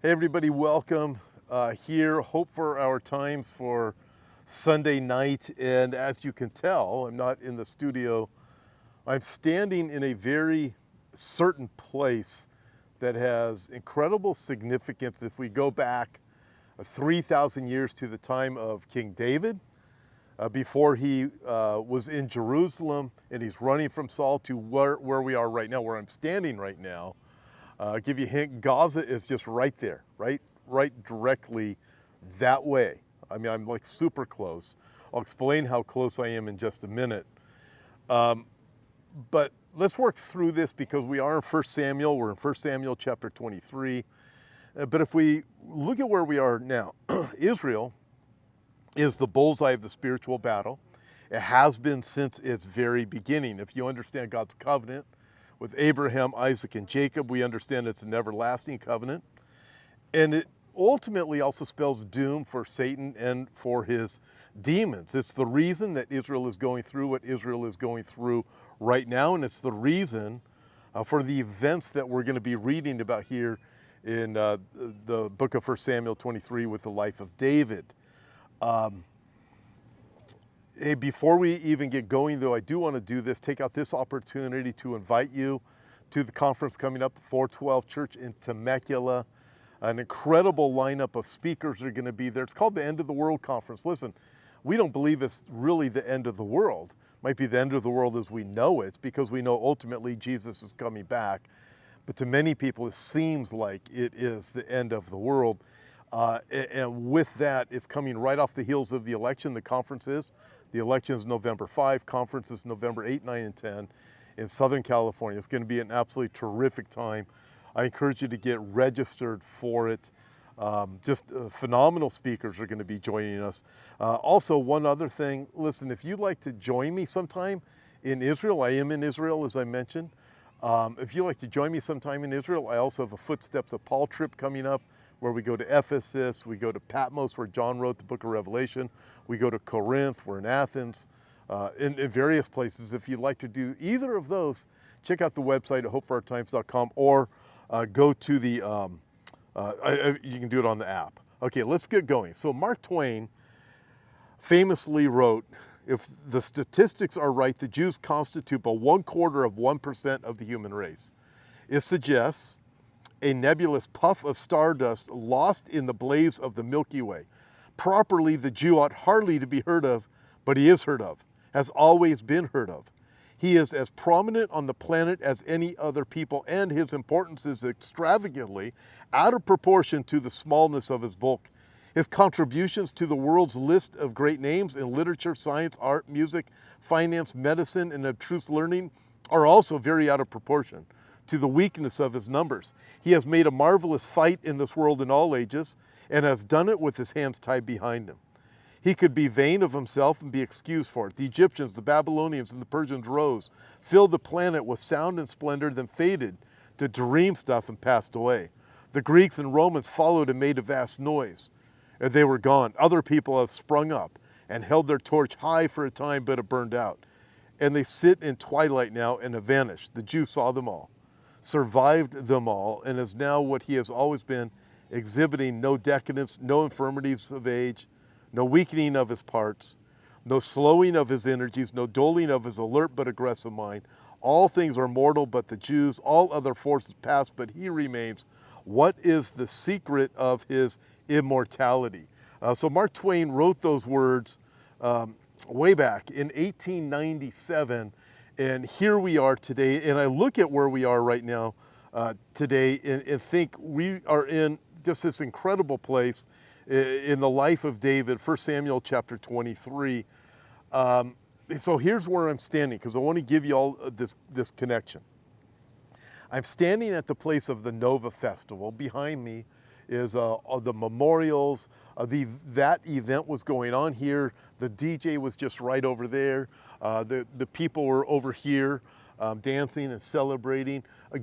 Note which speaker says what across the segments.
Speaker 1: Hey everybody, welcome here. Hope for our times for Sunday night. And as you can tell, I'm not in the studio. I'm standing in a very certain place that has incredible significance if we go back 3,000 years to the time of King David, before he was in Jerusalem and he's running from Saul, to where we are right now, where I'm standing right now. I'll give you a hint, Gaza is just right there, right directly that way. I mean, I'm like super close. I'll explain how close I am in just a minute. But let's work through this because we are in 1 Samuel. We're in 1 Samuel chapter 23. But if we look at where we are now, Israel is the bullseye of the spiritual battle. It has been since its very beginning. If you understand God's covenant with Abraham, Isaac, and Jacob, we understand it's an everlasting covenant. And it ultimately also spells doom for Satan and for his demons. It's the reason that Israel is going through what Israel is going through right now, and it's the reason for the events that we're going to be reading about here in the book of 1 Samuel 23 with the life of David. Hey, before we even get going, though, I do want to do this, take out this opportunity to invite you to the conference coming up, 412 Church in Temecula. An incredible lineup of speakers are going to be there. It's called the End of the World Conference. Listen, we don't believe it's really the end of the world. It might be the end of the world as we know it, because we know ultimately Jesus is coming back. But to many people, it seems like it is the end of the world. And with that, it's coming right off the heels of the election. The conference is. The election is November 5, conference is November 8, 9, and 10 in Southern California. It's going to be an absolutely terrific time. I encourage you to get registered for it. Just phenomenal speakers are going to be joining us. Also, one other thing, listen, if you'd like to join me sometime in Israel, I am in Israel, as I mentioned. If you'd like to join me sometime in Israel, I also have a Footsteps of Paul trip coming up, where we go to Ephesus, we go to Patmos, where John wrote the book of Revelation, we go to Corinth, we're in Athens, in various places. If you'd like to do either of those, check out the website at hopeforourtimes.com, or go to the, you can do it on the app. Okay, let's get going. So Mark Twain famously wrote, if the statistics are right, the Jews constitute about 1/4% of the human race. It suggests a nebulous puff of stardust lost in the blaze of the Milky Way. Properly, the Jew ought hardly to be heard of, but he is heard of, has always been heard of. He is as prominent on the planet as any other people, and his importance is extravagantly out of proportion to the smallness of his bulk. His contributions to the world's list of great names in literature, science, art, music, finance, medicine, and abstruse learning are also very out of proportion to the weakness of his numbers. He has made a marvelous fight in this world in all ages, and has done it with his hands tied behind him. He could be vain of himself and be excused for it. The Egyptians, the Babylonians, and the Persians rose, filled the planet with sound and splendor, then faded to dream stuff and passed away. The Greeks and Romans followed and made a vast noise, and they were gone. Other people have sprung up and held their torch high for a time, but have burned out. And they sit in twilight now and have vanished. The Jew saw them all, survived them all, and is now what he has always been, exhibiting no decadence, no infirmities of age, no weakening of his parts, no slowing of his energies, no dulling of his alert but aggressive mind. All things are mortal but the Jews, all other forces pass, but he remains. What is the secret of his immortality? So Mark Twain wrote those words way back in 1897, and here we are today. And I look at where we are right now today and think we are in just this incredible place in the life of David, 1 Samuel chapter 23. So here's where I'm standing, because I want to give you all this connection. I'm standing at the place of the Nova Festival. Behind me is the memorials. That event was going on here. The DJ was just right over there. The people were over here dancing and celebrating.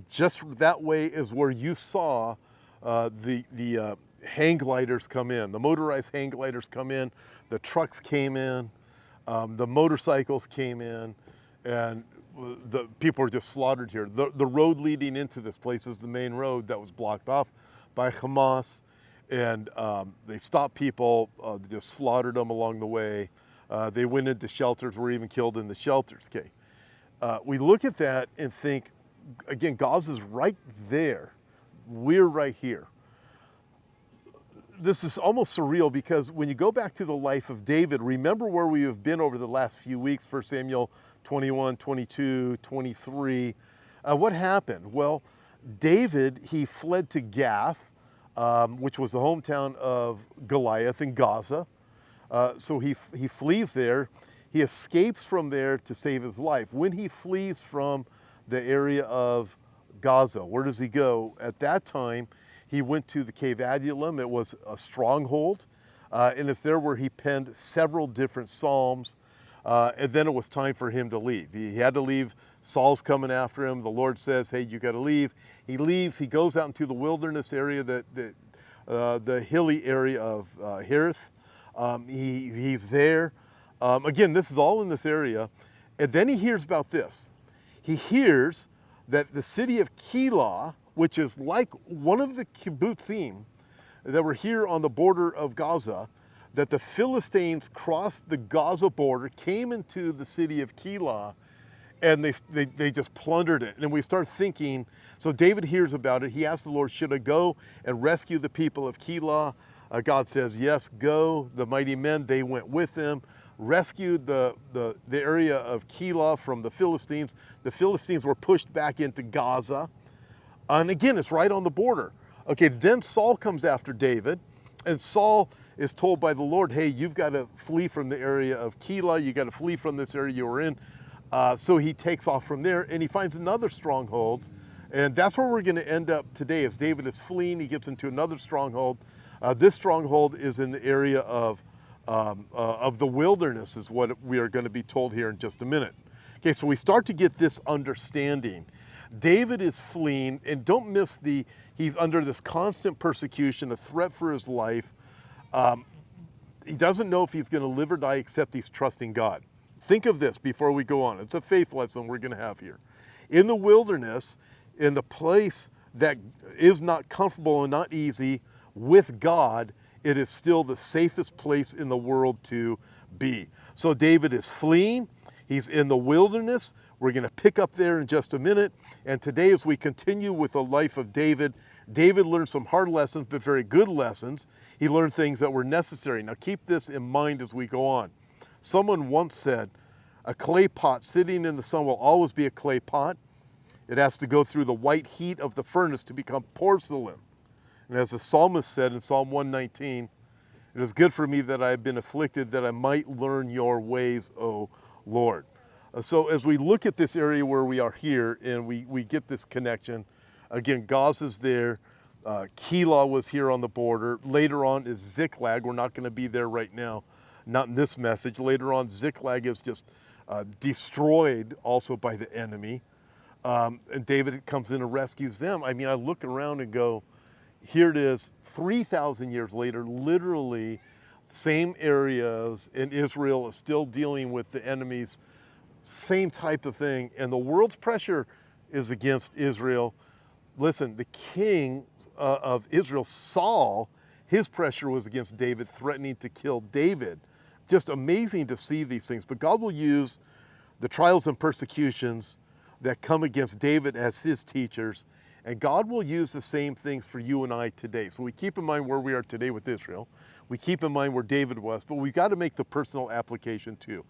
Speaker 1: Just that way is where you saw the hang gliders come in. The motorized hang gliders come in. The trucks came in. The motorcycles came in. And the people were just slaughtered here. The road leading into this place is the main road that was blocked off by Hamas, and they stopped people, they just slaughtered them along the way. They went into shelters, were even killed in the shelters. Okay, we look at that and think, again, Gaza's right there. We're right here. This is almost surreal because when you go back to the life of David, remember where we have been over the last few weeks, 1 Samuel 21, 22, 23. What happened? Well, David, he fled to Gath, which was the hometown of Goliath in Gaza. So he flees there. He escapes from there to save his life. When he flees from the area of Gaza, where does he go? At that time, he went to the cave Adullam. It was a stronghold, and it's there where he penned several different psalms, and then it was time for him to leave. He had to leave. Saul's coming after him. The Lord says, hey, you got to leave. He leaves. He goes out into the wilderness area, the hilly area of Hereth. He's there. Again, this is all in this area. And then he hears about this. He hears that the city of Keilah, which is like one of the kibbutzim that were here on the border of Gaza, that the Philistines crossed the Gaza border, came into the city of Keilah, and they just plundered it. And we start thinking, so David hears about it. He asks the Lord, should I go and rescue the people of Keilah? God says, yes, go. The mighty men, they went with him, rescued the area of Keilah from the Philistines. The Philistines were pushed back into Gaza. And again, it's right on the border. Okay, then Saul comes after David, and Saul is told by the Lord, hey, you've got to flee from the area of Keilah. You got to flee from this area you were in. So he takes off from there, and he finds another stronghold. And that's where we're going to end up today. As David is fleeing, he gets into another stronghold. This stronghold is in the area of the wilderness, is what we are going to be told here in just a minute. Okay, so we start to get this understanding. David is fleeing, and don't miss he's under this constant persecution, a threat for his life. He doesn't know if he's going to live or die, except he's trusting God. Think of this before we go on. It's a faith lesson we're going to have here. In the wilderness, in the place that is not comfortable and not easy, with God, it is still the safest place in the world to be. So David is fleeing. He's in the wilderness. We're going to pick up there in just a minute. And today, as we continue with the life of David, David learned some hard lessons, but very good lessons. He learned things that were necessary. Now, keep this in mind as we go on. Someone once said, a clay pot sitting in the sun will always be a clay pot. It has to go through the white heat of the furnace to become porcelain. And as the psalmist said in Psalm 119, it is good for me that I have been afflicted, that I might learn your ways, O Lord. So as we look at this area where we are here, and we get this connection, again, Gaza's there, Keilah was here on the border. Later on is Ziklag. We're not going to be there right now, not in this message. Later on, Ziklag is just destroyed also by the enemy. And David comes in and rescues them. I mean, I look around and go, here it is, 3,000 years later, literally same areas in Israel is still dealing with the enemies, same type of thing. And the world's pressure is against Israel. Listen, the king of Israel, Saul, his pressure was against David, threatening to kill David. Just amazing to see these things. But God will use the trials and persecutions that come against David as his teachers, and God will use the same things for you and I today. So we keep in mind where we are today with Israel. We keep in mind where David was, but we've got to make the personal application too.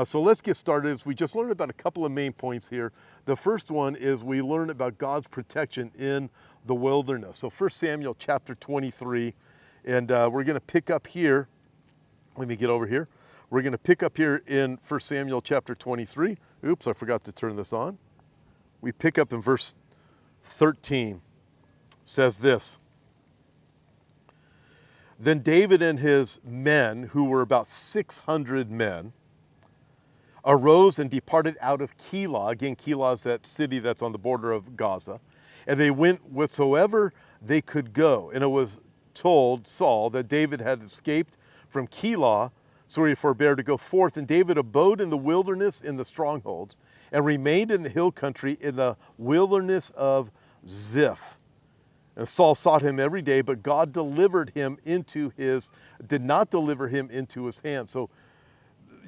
Speaker 1: So let's get started. As we just learned about a couple of main points here. The first one is we learn about God's protection in the wilderness. So 1 Samuel chapter 23, and we're going to pick up here. Let me get over here. We're going to pick up here in 1 Samuel chapter 23. Oops, I forgot to turn this on. We pick up in verse 13. Says this. Then David and his men, who were about 600 men, arose and departed out of Keilah. Again, Keilah is that city that's on the border of Gaza. And they went whatsoever they could go. And it was told Saul that David had escaped from Keilah, so he forbore to go forth. And David abode in the wilderness in the strongholds, and remained in the hill country in the wilderness of Ziph. And Saul sought him every day, but God did not deliver him into his hand. So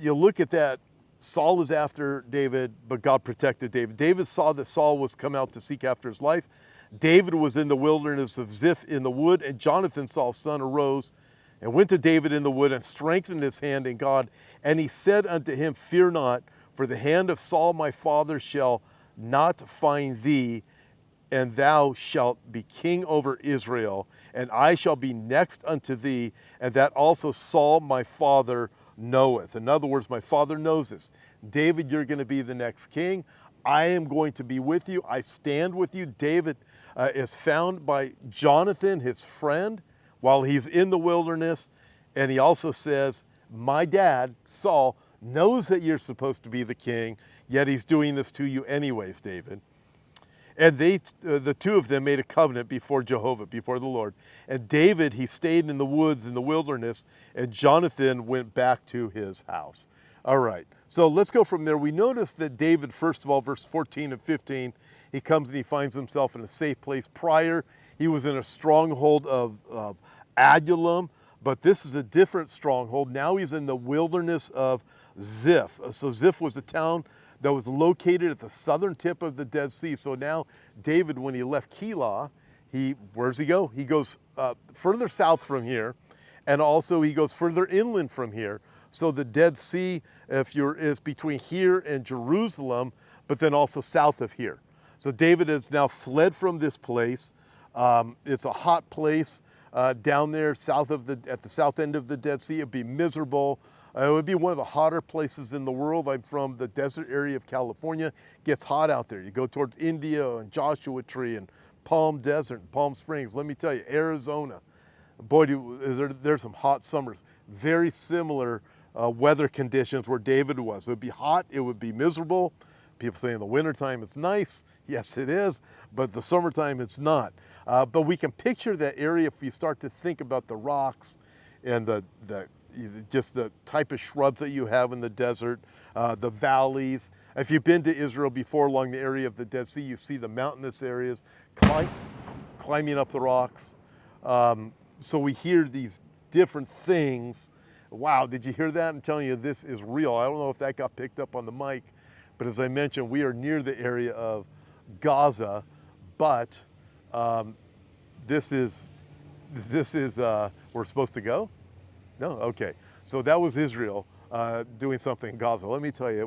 Speaker 1: you look at that. Saul is after David, but God protected David. David saw that Saul was come out to seek after his life. David was in the wilderness of Ziph in the wood, and Jonathan, Saul's son, arose and went to David in the wood and strengthened his hand in God. And he said unto him, Fear not, for the hand of Saul my father shall not find thee, and thou shalt be king over Israel, and I shall be next unto thee, and that also Saul my father knoweth. In other words, my father knows this. David, you're going to be the next king. I am going to be with you. I stand with you. David is found by Jonathan, his friend, while he's in the wilderness. And he also says, my dad, Saul, knows that you're supposed to be the king, yet he's doing this to you anyways, David. And the two of them made a covenant before Jehovah, before the Lord. And David, he stayed in the woods in the wilderness, and Jonathan went back to his house. All right, so let's go from there. We notice that David, first of all, verse 14 and 15, he comes and he finds himself in a safe place. Prior, he was in a stronghold of Adullam, but this is a different stronghold. Now he's in the wilderness of Ziph. So Ziph was a town that was located at the southern tip of the Dead Sea. So now David, when he left Keilah, where does he go? He goes further south from here, and also he goes further inland from here. So the Dead Sea, is between here and Jerusalem, but then also south of here. So David has now fled from this place. It's a hot place down there at the south end of the Dead Sea. It'd be miserable. It would be one of the hotter places in the world. I'm from the desert area of California. It gets hot out there. You go towards India and Joshua Tree and Palm Desert and Palm Springs. Let me tell you, Arizona, boy, there's some hot summers. Very similar weather conditions where David was. It would be hot. It would be miserable. People say in the wintertime it's nice. Yes, it is. But the summertime it's not. But we can picture that area if you start to think about the rocks and just the type of shrubs that you have in the desert, the valleys. If you've been to Israel before along the area of the Dead Sea, you see the mountainous areas, climbing up the rocks. So we hear these different things. Wow, did you hear that? I'm telling you, this is real. I don't know if that got picked up on the mic, but as I mentioned, we are near the area of Gaza, but this is we're supposed to go? No? Okay. So that was Israel doing something in Gaza. Let me tell you,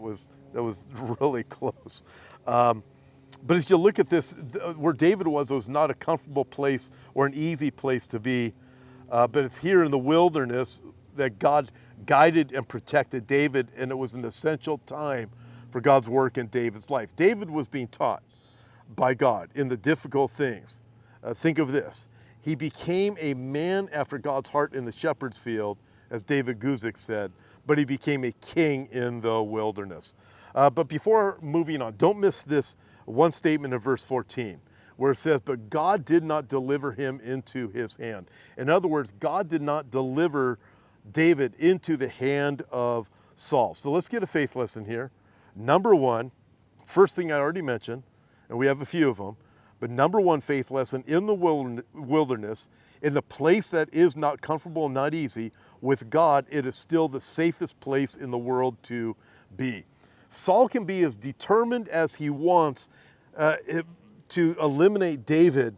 Speaker 1: that was really close. But as you look at this, where David was not a comfortable place or an easy place to be, but it's here in the wilderness that God guided and protected David, and it was an essential time for God's work in David's life. David was being taught by God in the difficult things. Think of this. He became a man after God's heart in the shepherd's field, as David Guzik said, but he became a king in the wilderness. But before moving on, don't miss this one statement in verse 14, where it says, but God did not deliver him into his hand. In other words, God did not deliver David into the hand of Saul. So let's get a faith lesson here. Number one, first thing I already mentioned, and we have a few of them, but number one faith lesson, in the wilderness, in the place that is not comfortable and not easy, with God, it is still the safest place in the world to be. Saul can be as determined as he wants to eliminate David,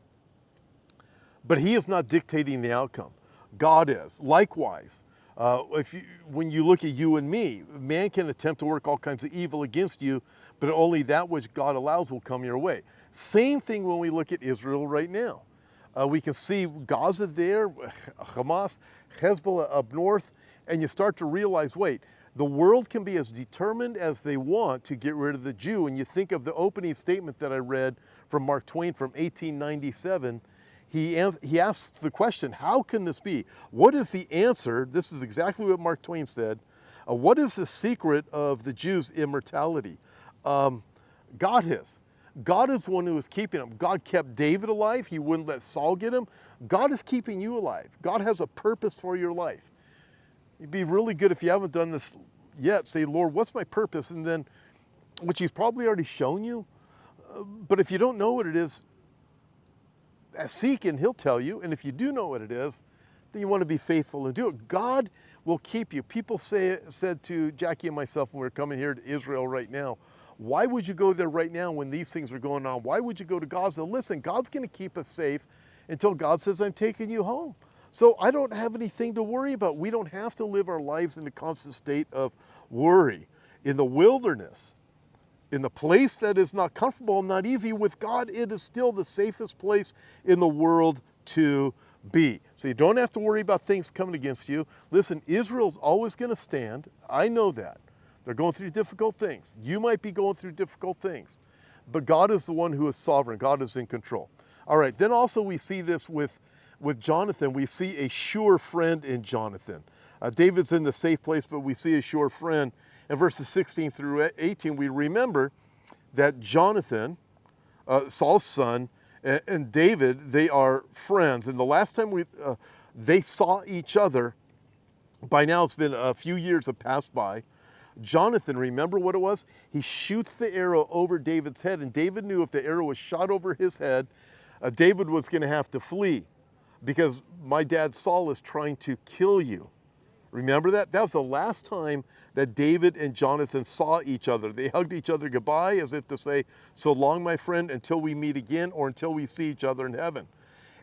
Speaker 1: but he is not dictating the outcome. God is. Likewise, when you look at you and me, man can attempt to work all kinds of evil against you, but only that which God allows will come your way. Same thing when we look at Israel right now. We can see Gaza there, Hamas, Hezbollah up north, and you start to realize, wait, the world can be as determined as they want to get rid of the Jew. And you think of the opening statement that I read from Mark Twain from 1897. He asks the question, how can this be? What is the answer? This is exactly what Mark Twain said. What is the secret of the Jews' immortality? God is. God is the one who is keeping him. God kept David alive. He wouldn't let Saul get him. God is keeping you alive. God has a purpose for your life. It'd be really good if you haven't done this yet. Say, Lord, what's my purpose? And then, which he's probably already shown you. But if you don't know what it is, seek and he'll tell you. And if you do know what it is, then you want to be faithful and do it. God will keep you. People said to Jackie and myself when we were coming here to Israel right now, why would you go there right now when these things are going on? Why would you go to Gaza? Listen, God's going to keep us safe until God says, I'm taking you home. So I don't have anything to worry about. We don't have to live our lives in a constant state of worry. In the wilderness, in the place that is not comfortable and not easy, with God, it is still the safest place in the world to be. So you don't have to worry about things coming against you. Listen, Israel's always going to stand. I know that. They're going through difficult things. You might be going through difficult things. But God is the one who is sovereign. God is in control. All right, then also we see this with Jonathan. We see a sure friend in Jonathan. David's in the safe place, but we see a sure friend. In verses 16 through 18, we remember that Jonathan, Saul's son, and David, they are friends. And the last time they saw each other, by now it's been a few years have passed by. Jonathan, remember what it was? He shoots the arrow over David's head, and David knew if the arrow was shot over his head, David was going to have to flee because my dad Saul is trying to kill you. Remember that? That was the last time that David and Jonathan saw each other. They hugged each other goodbye as if to say, so long, my friend, until we meet again or until we see each other in heaven.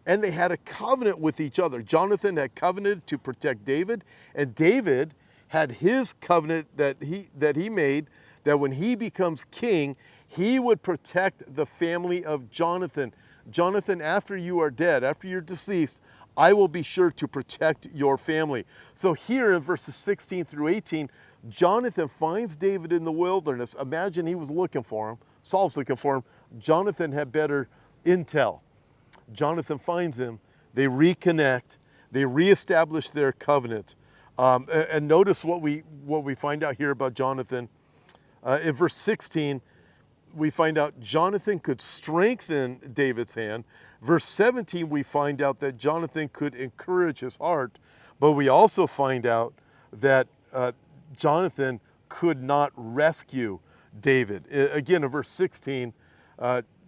Speaker 1: And they had a covenant with each other. Jonathan had covenanted to protect David, and David had his covenant that he made that when he becomes king, he would protect the family of Jonathan. Jonathan, after you are dead, after you're deceased, I will be sure to protect your family. So here in verses 16 through 18, Jonathan finds David in the wilderness. Imagine he was looking for him. Saul's looking for him. Jonathan had better intel. Jonathan finds him. They reconnect. They reestablish their covenant. And notice what we find out here about Jonathan. In verse 16, we find out Jonathan could strengthen David's hand. Verse 17, we find out that Jonathan could encourage his heart, but we also find out that Jonathan could not rescue David. Again, in verse 16,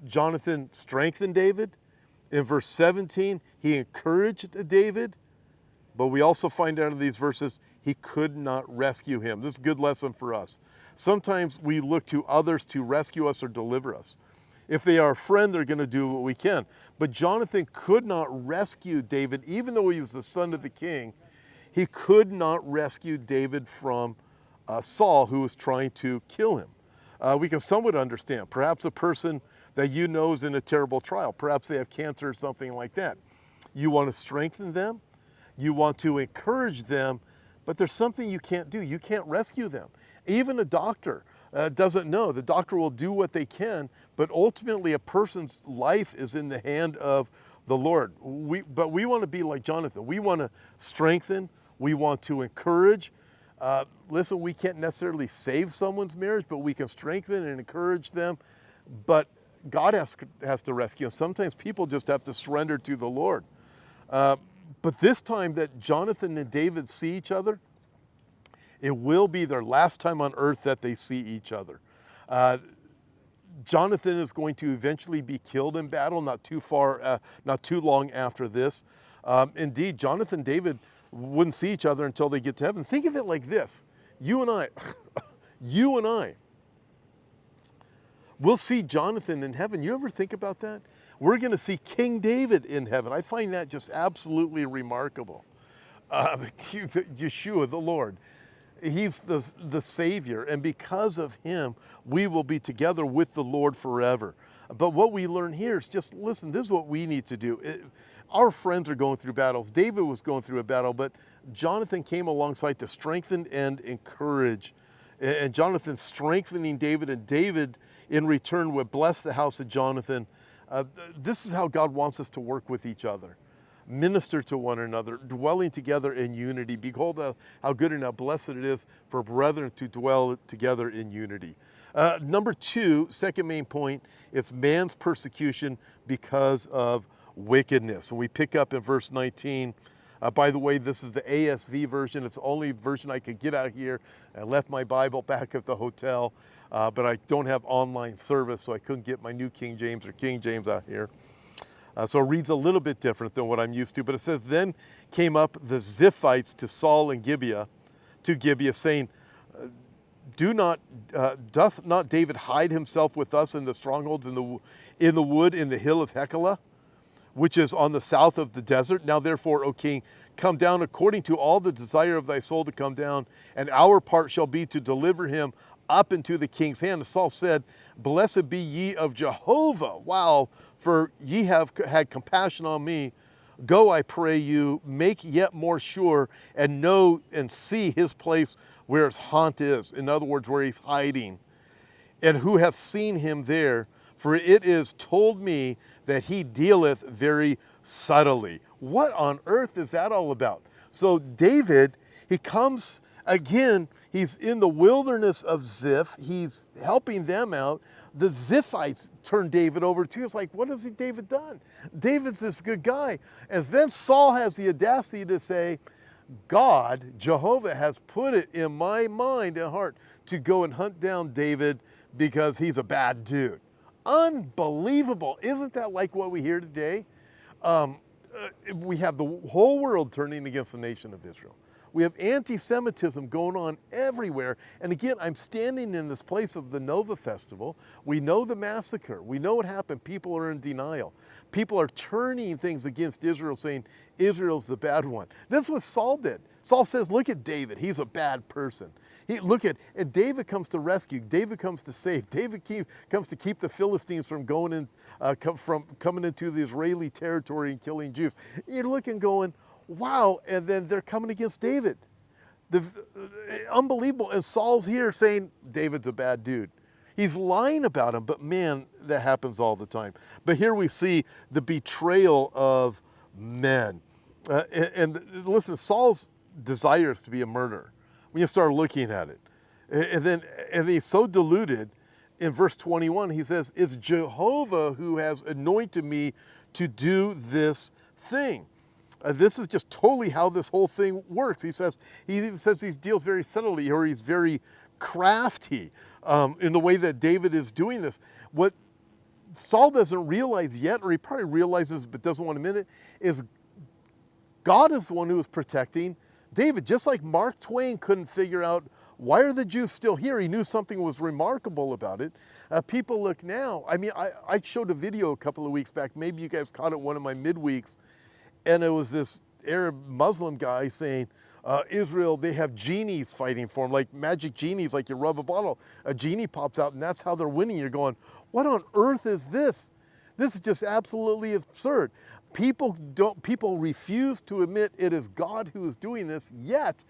Speaker 1: Jonathan strengthened David. In verse 17, he encouraged David, but we also find out in these verses, he could not rescue him. This is a good lesson for us. Sometimes we look to others to rescue us or deliver us. If they are a friend, they're going to do what we can. But Jonathan could not rescue David, even though he was the son of the king. He could not rescue David from Saul, who was trying to kill him. We can somewhat understand. Perhaps a person that you know is in a terrible trial. Perhaps they have cancer or something like that. You want to strengthen them. You want to encourage them. But there's something you can't do. You can't rescue them. Even a doctor doesn't know. The doctor will do what they can, but ultimately a person's life is in the hand of the Lord. But we want to be like Jonathan. We want to strengthen. We want to encourage. Listen, we can't necessarily save someone's marriage, but we can strengthen and encourage them. But God has to rescue them. Sometimes people just have to surrender to the Lord. But this time that Jonathan and David see each other, it will be their last time on earth that they see each other. Jonathan is going to eventually be killed in battle, not too long after this. Indeed, Jonathan and David wouldn't see each other until they get to heaven. Think of it like this. You and I, we'll see Jonathan in heaven. You ever think about that? We're going to see King David in heaven. I find that just absolutely remarkable. Yeshua, the Lord. He's the Savior, and because of him, we will be together with the Lord forever. But what we learn here is just, listen, this is what we need to do. Our friends are going through battles. David was going through a battle, but Jonathan came alongside to strengthen and encourage. And Jonathan strengthening David, and David in return would bless the house of Jonathan. This is how God wants us to work with each other. Minister to one another, dwelling together in unity. Behold how good and how blessed it is for brethren to dwell together in unity. Number two, second main point, it's man's persecution because of wickedness. And we pick up in verse 19. By the way, this is the ASV version. It's the only version I could get out here. I left my Bible back at the hotel, but I don't have online service, so I couldn't get my New King James or King James out here. So it reads a little bit different than what I'm used to, but it says, then came up the Ziphites to Saul and Gibeah, saying, doth not David hide himself with us in the strongholds in the wood in the hill of Hekela, which is on the south of the desert? Now therefore, O king, come down according to all the desire of thy soul to come down, and our part shall be to deliver him up into the king's hand. And Saul said, blessed be ye of Jehovah. Wow, for ye have had compassion on me. Go, I pray you, make yet more sure, and know and see his place where his haunt is. In other words, where he's hiding. And who hath seen him there? For it is told me that he dealeth very subtly. What on earth is that all about? So David, he comes again, he's in the wilderness of Ziph. He's helping them out. The Ziphites turn David over too. It's like, what has David done? David's this good guy. And then Saul has the audacity to say, God, Jehovah, has put it in my mind and heart to go and hunt down David because he's a bad dude. Unbelievable. Isn't that like what we hear today? We have the whole world turning against the nation of Israel. We have anti-Semitism going on everywhere. And again, I'm standing in this place of the Nova Festival. We know the massacre. We know what happened. People are in denial. People are turning things against Israel, saying Israel's the bad one. This is what Saul did. Saul says, look at David. He's a bad person. And David comes to rescue. David comes to save. David comes to keep the Philistines from coming into the Israeli territory and killing Jews. You're looking, going, wow, and then they're coming against David. Unbelievable. And Saul's here saying, David's a bad dude. He's lying about him, but man, that happens all the time. But here we see the betrayal of men. And listen, Saul's desire is to be a murderer when you start looking at it. And he's so deluded. In verse 21, he says, it's Jehovah who has anointed me to do this thing. This is just totally how this whole thing works. He says he deals very subtly, or he's very crafty in the way that David is doing this. What Saul doesn't realize yet, or he probably realizes but doesn't want to admit it, is God is the one who is protecting David. Just like Mark Twain couldn't figure out why are the Jews still here. He knew something was remarkable about it. People look now. I mean, I showed a video a couple of weeks back. Maybe you guys caught it one of my midweeks. And it was this Arab Muslim guy saying, Israel, they have genies fighting for them, like magic genies, like you rub a bottle, a genie pops out, and that's how they're winning. You're going, what on earth is this? This is just absolutely absurd. People refuse to admit it is God who is doing this, yet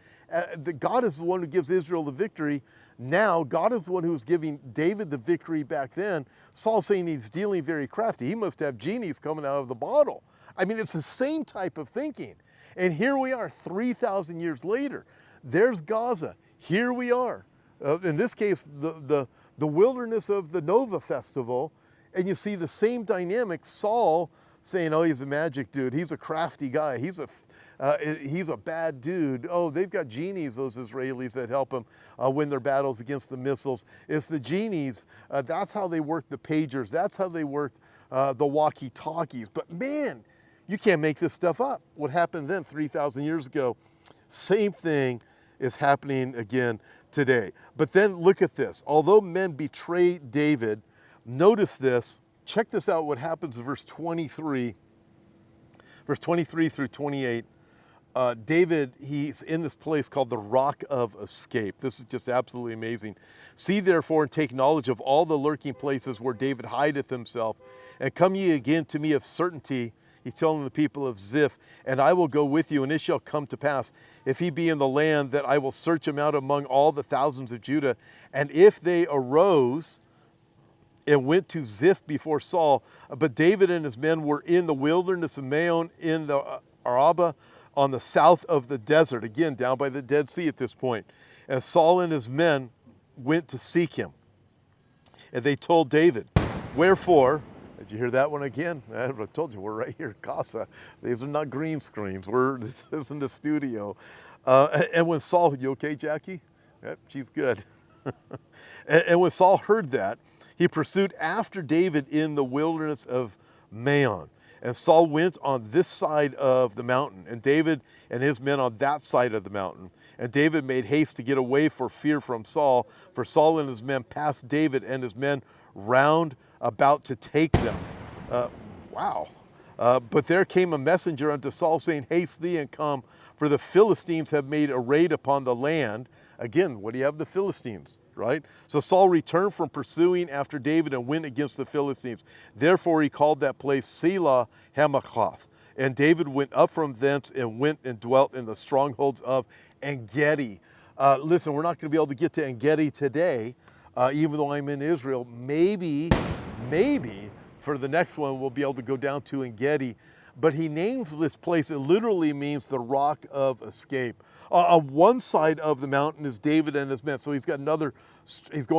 Speaker 1: God is the one who gives Israel the victory. Now, God is the one who's giving David the victory back then. Saul's saying he's dealing very crafty. He must have genies coming out of the bottle. I mean, it's the same type of thinking. And here we are 3,000 years later. There's Gaza. Here we are. In this case, the wilderness of the Nova Festival. And you see the same dynamic. Saul saying, oh, he's a magic dude. He's a crafty guy. He's a bad dude. Oh, they've got genies, those Israelis, that help them win their battles against the missiles. It's the genies. That's how they worked the pagers. That's how they worked the walkie-talkies. But man, you can't make this stuff up. What happened then 3,000 years ago, same thing is happening again today. But then look at this. Although men betray David, notice this. Check this out, what happens in verse 23. Verse 23 through 28. David, he's in this place called the Rock of Escape. This is just absolutely amazing. See therefore and take knowledge of all the lurking places where David hideth himself, and come ye again to me of certainty. He's telling the people of Ziph, and I will go with you, and it shall come to pass, if he be in the land, that I will search him out among all the thousands of Judah. And if they arose and went to Ziph before Saul, but David and his men were in the wilderness of Maon, in the Arabah, on the south of the desert, again, down by the Dead Sea at this point. And Saul and his men went to seek him. And they told David, wherefore, did you hear that one again? I told you, we're right here at Gaza. These are not green screens. This isn't a studio. And when Saul, you okay, Jackie? Yep, she's good. And when Saul heard that, he pursued after David in the wilderness of Maon. And Saul went on this side of the mountain, and David and his men on that side of the mountain. And David made haste to get away for fear from Saul, for Saul and his men passed David and his men round about to take them. Wow. But there came a messenger unto Saul, saying, Haste thee and come, for the Philistines have made a raid upon the land. Again, what do you have? The Philistines, right? So Saul returned from pursuing after David and went against the Philistines. Therefore he called that place Selah Hamachoth. And David went up from thence and went and dwelt in the strongholds of En-gedi. Listen, we're not going to be able to get to En-gedi today, even though I'm in Israel. Maybe for the next one, we'll be able to go down to En-gedi. But he names this place, it literally means the rock of escape. On one side of the mountain is David and his men. So he's going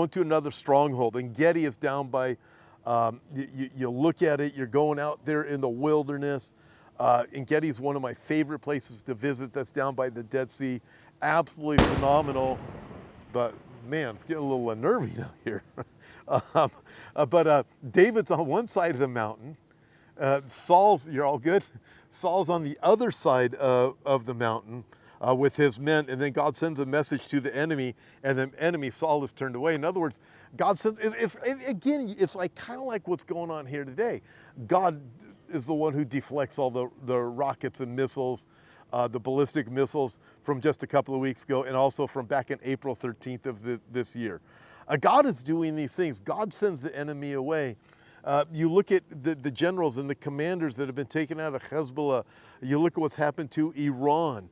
Speaker 1: to another stronghold. En-gedi is down by, you look at it, you're going out there in the wilderness. En-gedi is one of my favorite places to visit. That's down by the Dead Sea. Absolutely phenomenal. But man, it's getting a little unnerving out here. But David's on one side of the mountain. Saul's, you're all good? Saul's on the other side of the mountain with his men, and then God sends a message to the enemy, and the enemy, Saul, is turned away. In other words, God sends, again, it's like kind of like what's going on here today. God is the one who deflects all the rockets and missiles, the ballistic missiles from just a couple of weeks ago, and also from back in April 13th of this year. God is doing these things. God sends the enemy away. You look at the generals and the commanders that have been taken out of Hezbollah. You look at what's happened to Iran.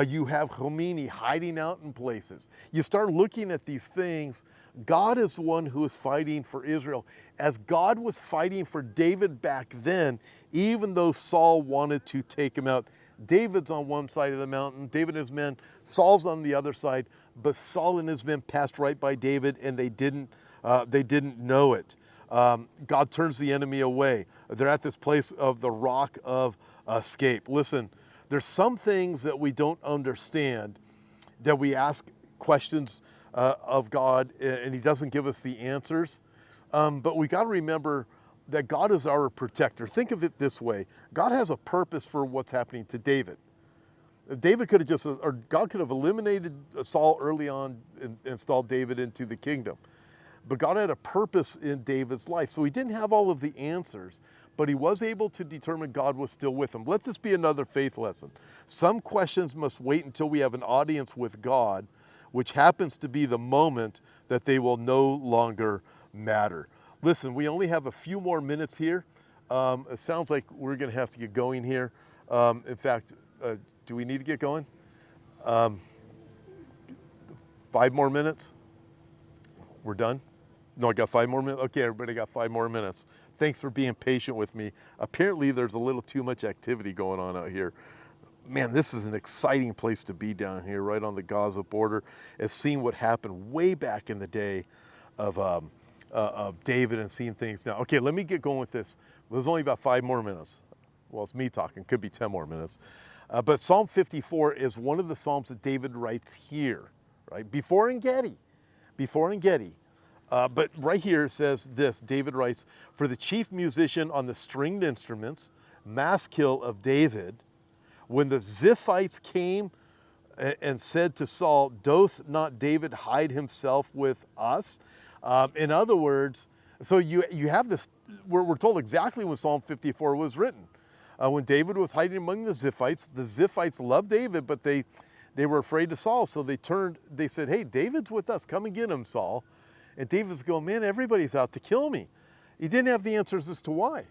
Speaker 1: You have Khomeini hiding out in places. You start looking at these things. God is the one who is fighting for Israel. As God was fighting for David back then, even though Saul wanted to take him out, David's on one side of the mountain, David and his men, Saul's on the other side, but Saul and his men passed right by David, and they didn't know it. God turns the enemy away. They're at this place of the rock of escape. Listen, there's some things that we don't understand, that we ask questions of God, and he doesn't give us the answers. But we got to remember that God is our protector. Think of it this way. God has a purpose for what's happening to David. David could have or God could have eliminated Saul early on and installed David into the kingdom. But God had a purpose in David's life. So he didn't have all of the answers, but he was able to determine God was still with him. Let this be another faith lesson. Some questions must wait until we have an audience with God, which happens to be the moment that they will no longer matter. Listen, we only have a few more minutes here. It sounds like we're going to have to get going here. In fact, do we need to get going? 5 more minutes? We're done? No, I got 5 more minutes? Okay, everybody got 5 more minutes. Thanks for being patient with me. Apparently, there's a little too much activity going on out here. Man, this is an exciting place to be down here, right on the Gaza border. And seeing what happened way back in the day of David and seeing things now. Okay, let me get going with this. There's only about 5 more minutes. Well, it's me talking. Could be 10 more minutes. But Psalm 54 is one of the Psalms that David writes here, right? Before En-gedi. But right here it says this, David writes, for the chief musician on the stringed instruments, Maskil of David, when the Ziphites came and said to Saul, doth not David hide himself with us? In other words, so you have this, we're told exactly when Psalm 54 was written. When David was hiding among the Ziphites loved David, but they were afraid of Saul. So they said, hey, David's with us. Come and get him, Saul. And David's going, man, everybody's out to kill me. He didn't have the answers as to why.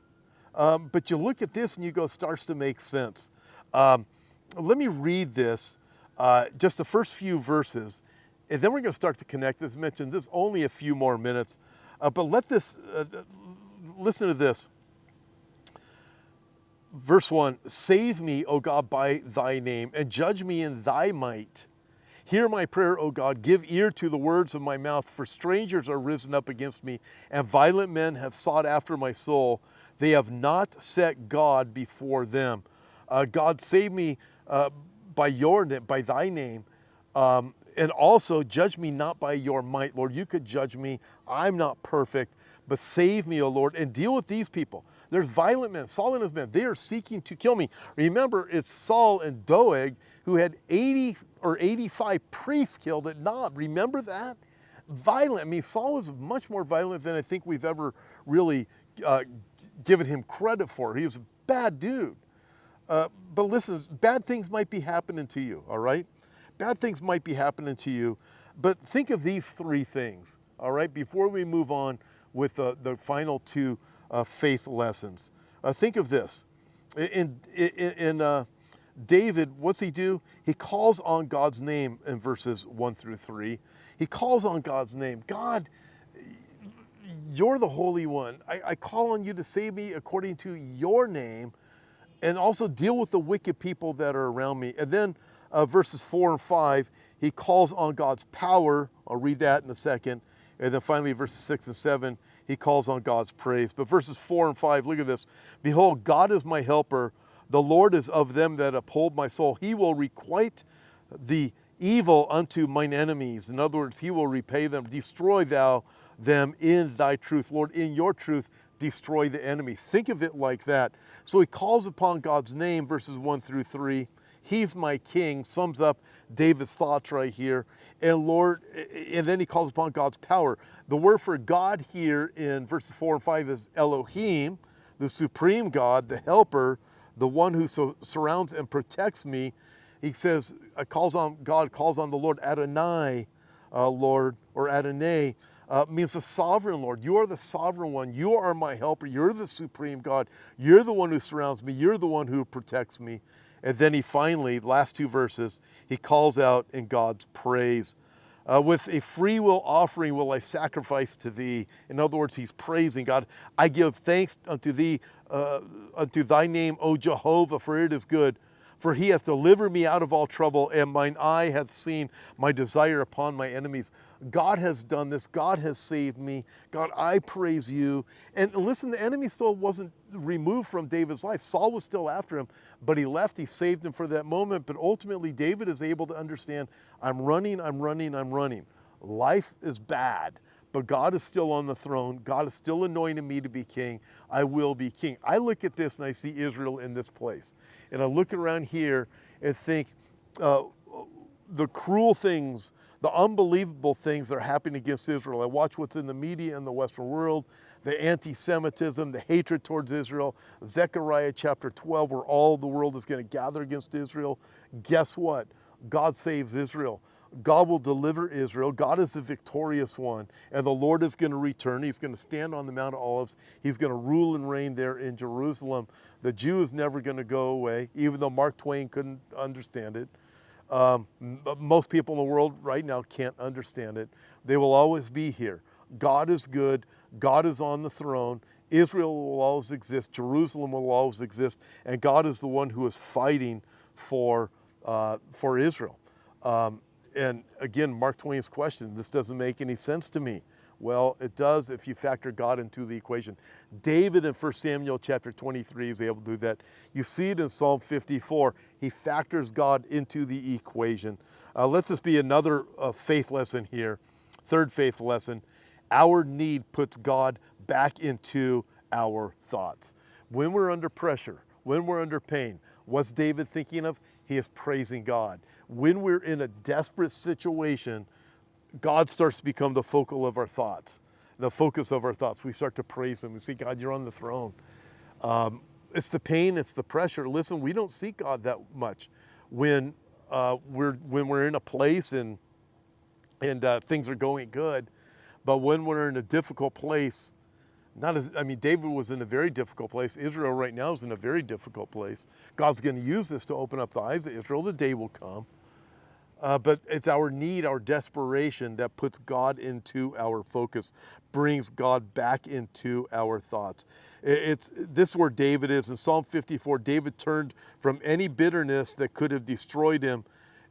Speaker 1: But you look at this and you go, starts to make sense. Let me read this, just the first few verses, and then we're going to start to connect. As mentioned, this only a few more minutes. But listen to this. Verse 1, save me, O God, by thy name, and judge me in thy might. Hear my prayer, O God, give ear to the words of my mouth, for strangers are risen up against me, and violent men have sought after my soul. They have not set God before them. God, save me by thy name. And also, judge me not by your might, Lord. You could judge me. I'm not perfect, but save me, O Lord, and deal with these people. There's violent men, Saul and his men. They are seeking to kill me. Remember, it's Saul and Doeg who had 80 or 85 priests killed at Nob. Remember that? Violent. I mean, Saul was much more violent than I think we've ever really given him credit for. He was a bad dude. But listen, bad things might be happening to you, all right? Bad things might be happening to you, but think of these three things, all right, before we move on with the final two faith lessons. Think of this. In David, what's he do? He calls on God's name in verses 1 through 3. He calls on God's name. God, you're the Holy One. I call on you to save me according to your name, and also deal with the wicked people that are around me. And then verses 4 and 5, he calls on God's power. I'll read that in a second. And then finally, verses 6 and 7, he calls on God's praise. But verses 4 and 5, look at this. Behold, God is my helper. The Lord is of them that uphold my soul. He will requite the evil unto mine enemies. In other words, he will repay them. Destroy thou them in thy truth. Lord, in your truth, destroy the enemy. Think of it like that. So he calls upon God's name, verses 1 through 3. He's my king, sums up David's thoughts right here. And Lord, and then he calls upon God's power. The word for God here in verses 4 and 5 is Elohim, the supreme God, the helper, the one who surrounds and protects me. He says, God calls on the Lord Adonai, Lord, or Adonai, means the sovereign Lord. You are the sovereign one. You are my helper. You're the supreme God. You're the one who surrounds me. You're the one who protects me. And then he finally, last two verses, he calls out in God's praise. With a free will offering will I sacrifice to thee. In other words, he's praising God. I give thanks unto thee, unto thy name, O Jehovah, for it is good. For he hath delivered me out of all trouble, and mine eye hath seen my desire upon my enemies. God has done this. God has saved me. God, I praise you. And listen, the enemy still wasn't removed from David's life. Saul was still after him, but he left. He saved him for that moment. But ultimately, David is able to understand, I'm running. Life is bad, but God is still on the throne. God is still anointing me to be king. I will be king. I look at this and I see Israel in this place. And I look around here and think the cruel things, the unbelievable things that are happening against Israel. I watch what's in the media in the Western world, the anti-Semitism, the hatred towards Israel. Zechariah chapter 12, where all the world is going to gather against Israel. Guess what? God saves Israel. God will deliver Israel. God is the victorious one. And the Lord is going to return. He's going to stand on the Mount of Olives. He's going to rule and reign there in Jerusalem. The Jew is never going to go away, even though Mark Twain couldn't understand it. Most people in the world right now can't understand it. They will always be here. God is good. God is on the throne. Israel will always exist. Jerusalem will always exist. And God is the one who is fighting for Israel. And again, Mark Twain's question, this doesn't make any sense to me. Well, it does if you factor God into the equation. David in 1 Samuel chapter 23 is able to do that. You see it in Psalm 54. He factors God into the equation. Let this be another faith lesson here. Third faith lesson. Our need puts God back into our thoughts. When we're under pressure, when we're under pain, what's David thinking of? He is praising God. When we're in a desperate situation, God starts to become the focal of our thoughts, the focus of our thoughts. We start to praise him. We say, God, you're on the throne. It's the pain, it's the pressure. Listen, we don't seek God that much when we're in a place and things are going good. But when we're in a difficult place, David was in a very difficult place. Israel right now is in a very difficult place. God's going to use this to open up the eyes of Israel. The day will come. But it's our need, our desperation that puts God into our focus, brings God back into our thoughts. This is where David is. In Psalm 54, David turned from any bitterness that could have destroyed him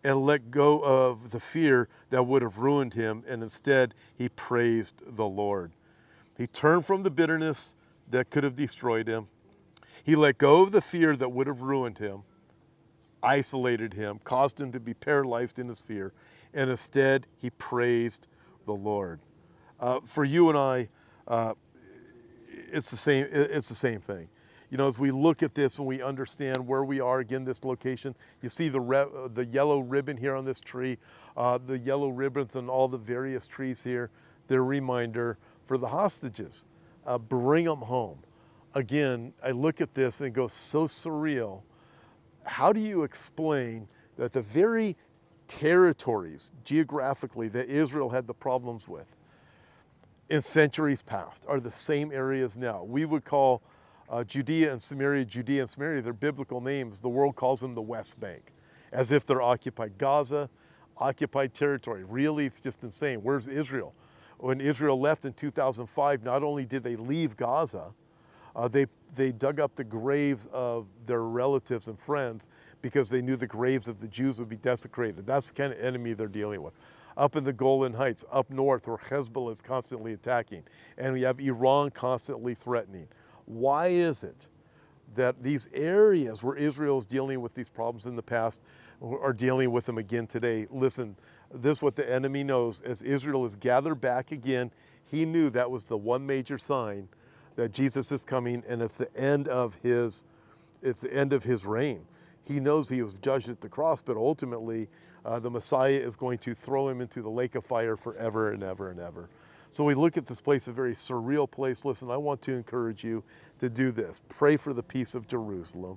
Speaker 1: and let go of the fear that would have ruined him. And instead, he praised the Lord. He turned from the bitterness that could have destroyed him. He let go of the fear that would have ruined him, isolated him, caused him to be paralyzed in his fear. and instead he praised the Lord. For you and I, it's the same. It's the same thing. You know, as we look at this and we understand where we are, again, this location, you see the yellow ribbon here on this tree, the yellow ribbons on all the various trees here. They're a reminder for the hostages. Bring them home. Again, I look at this and it goes so surreal. How do you explain that the very territories geographically that Israel had the problems with in centuries past are the same areas now? We would call Judea and Samaria, they're biblical names. The world calls them the West Bank, as if they're occupied. Gaza, occupied territory. Really, it's just insane. Where's Israel? When Israel left in 2005, not only did they leave Gaza, they dug up the graves of their relatives and friends because they knew the graves of the Jews would be desecrated. That's the kind of enemy they're dealing with. Up in the Golan Heights, up north where Hezbollah is constantly attacking, and we have Iran constantly threatening. Why is it that these areas where Israel is dealing with these problems in the past are dealing with them again today? Listen, this is what the enemy knows. As Israel is gathered back again, he knew that was the one major sign that Jesus is coming, and it's the end of his reign. He knows he was judged at the cross, but ultimately the Messiah is going to throw him into the lake of fire forever and ever and ever. So we look at this place, a very surreal place. Listen, I want to encourage you to do this. Pray for the peace of Jerusalem.